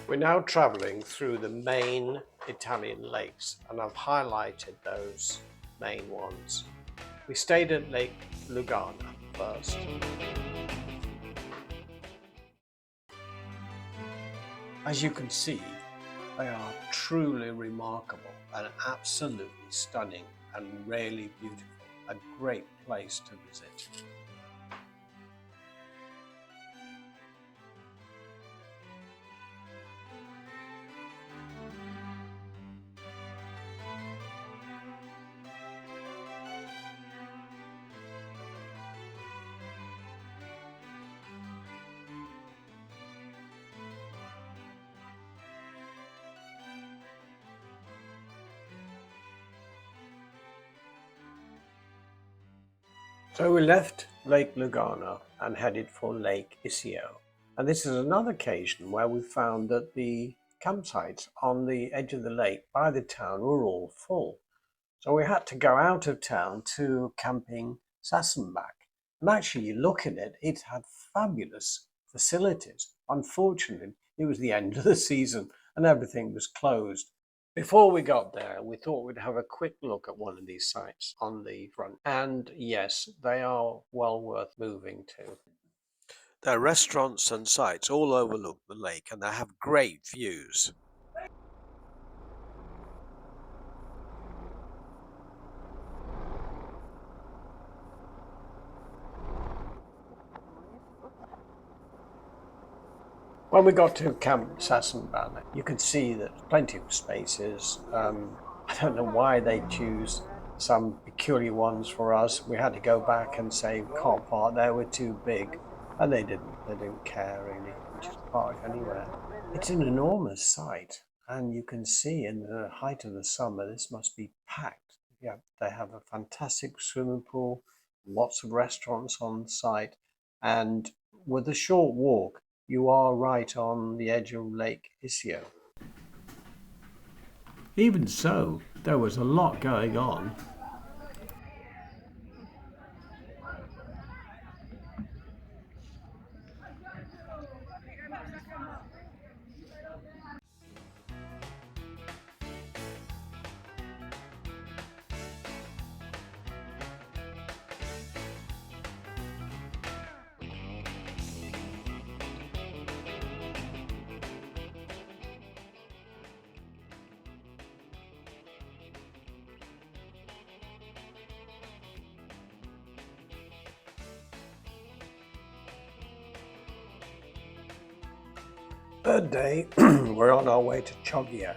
We're now travelling through the main Italian lakes, and I've highlighted those main ones. We stayed at Lake Lugana first. As you can see, they are truly remarkable and absolutely stunning and really beautiful. A great place to visit. So we left Lake Lugana and headed for Lake Iseo. And this is another occasion where we found that the campsites on the edge of the lake by the town were all full. So we had to go out of town to camping Sassenbach. And actually, you look at it, it had fabulous facilities. Unfortunately, it was the end of the season and everything was closed. Before we got there, we thought we'd have a quick look at one of these sites on the front. And yes, they are well worth moving to. There are restaurants and sites all overlook the lake and they have great views. When we got to Camp Sassenbach, you could see that plenty of spaces. I don't know why they choose some peculiar ones for us. We had to go back and say we can't park there, we're too big. And they didn't care really, we just parked anywhere. It's an enormous site and you can see in the height of the summer this must be packed. Yeah, they have a fantastic swimming pool, lots of restaurants on site, and with a short walk you are right on the edge of Lake Iseo. Even so, there was a lot going on. Third day, we're on our way to Chioggia,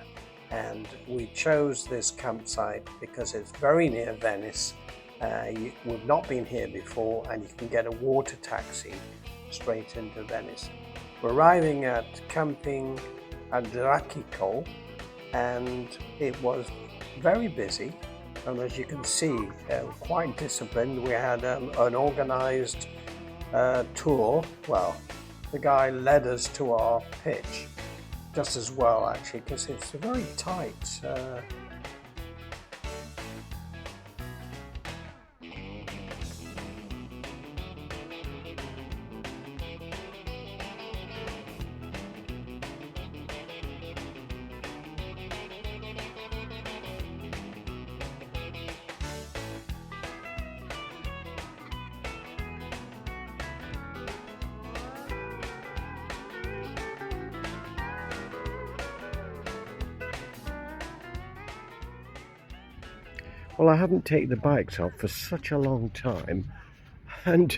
and we chose this campsite because it's very near Venice. We've not been here before, and you can get a water taxi straight into Venice. We're arriving at Camping Adrachico, and it was very busy. And as you can see, quite disciplined. We had an organized tour. Well, the guy led us to our pitch just as well, actually, because it's a very tight Well, I haven't taken the bikes off for such a long time, and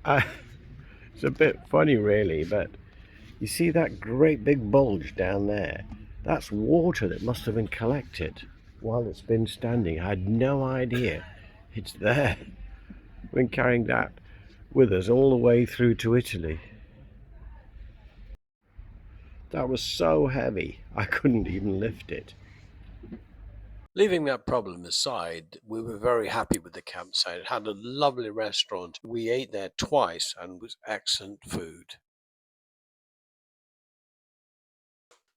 it's a bit funny really, but you see that great big bulge down there? That's water that must have been collected while it's been standing. I had no idea it's there. We've been carrying that with us all the way through to Italy. That was so heavy, I couldn't even lift it. Leaving that problem aside, we were very happy with the campsite. It had a lovely restaurant. We ate there twice and it was excellent food.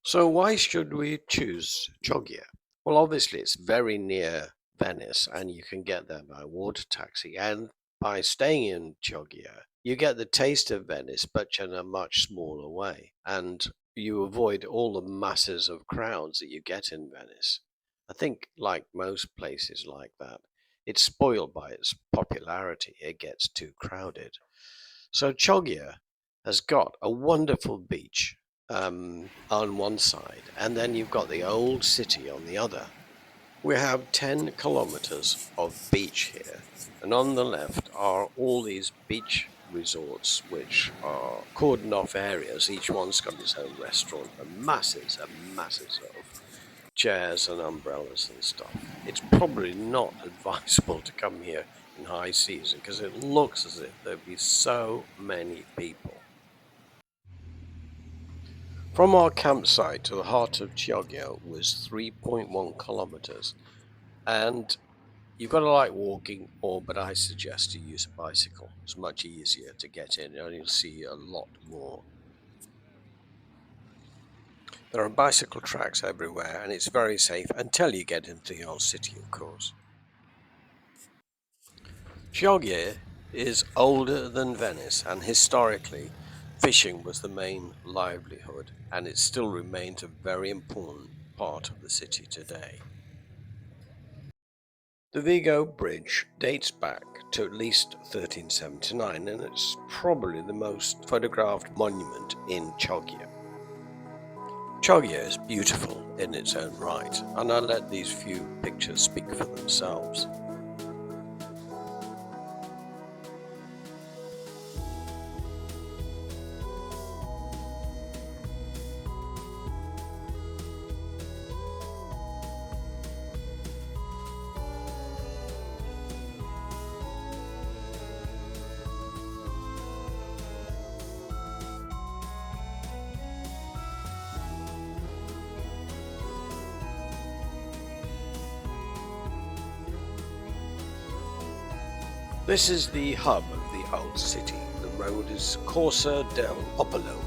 So why should we choose Chioggia? Well, obviously it's very near Venice and you can get there by water taxi. And by staying in Chioggia, you get the taste of Venice, but in a much smaller way. And you avoid all the masses of crowds that you get in Venice. I think, like most places like that, it's spoiled by its popularity. It gets too crowded. So Chioggia has got a wonderful beach on one side, and then you've got the old city on the other. We have 10 kilometers of beach here, and on the left are all these beach resorts, which are cordoned off areas. Each one's got its own restaurant and masses of chairs and umbrellas and stuff. It's probably not advisable to come here in high season because it looks as if there'd be so many people. From our campsite to the heart of Chioggia was 3.1 kilometers, and you've got to like walking, but I suggest you use a bicycle. It's much easier to get in, and you'll see a lot more. There are bicycle tracks everywhere, and it's very safe until you get into the old city, of course. Chioggia is older than Venice, and historically, fishing was the main livelihood, and it still remains a very important part of the city today. The Vigo Bridge dates back to at least 1379, and it's probably the most photographed monument in Chioggia. Chioggia is beautiful in its own right, and I'll let these few pictures speak for themselves. This is the hub of the old city. The road is Corso del Popolo.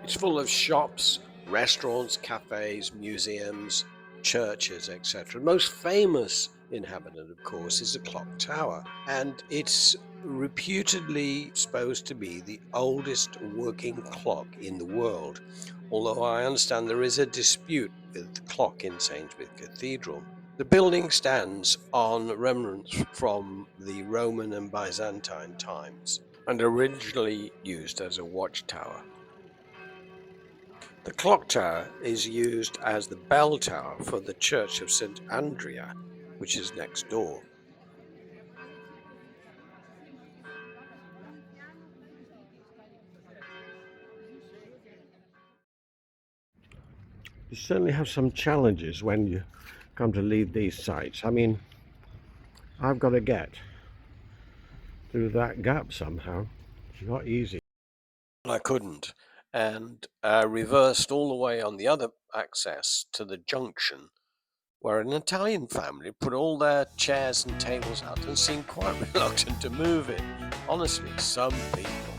It's full of shops, restaurants, cafes, museums, churches, etc. The most famous inhabitant, of course, is the clock tower, and it's reputedly supposed to be the oldest working clock in the world, although I understand there is a dispute with the clock in St. Smith Cathedral. The building stands on remnants from the Roman and Byzantine times, and originally used as a watchtower. The clock tower is used as the bell tower for the Church of St. Andrea, which is next door. You certainly have some challenges when you come to leave these sites. I mean, I've got to get through that gap somehow. It's not easy. I couldn't, and reversed all the way on the other access to the junction, where an Italian family put all their chairs and tables out and seemed quite reluctant to move it. Honestly, some people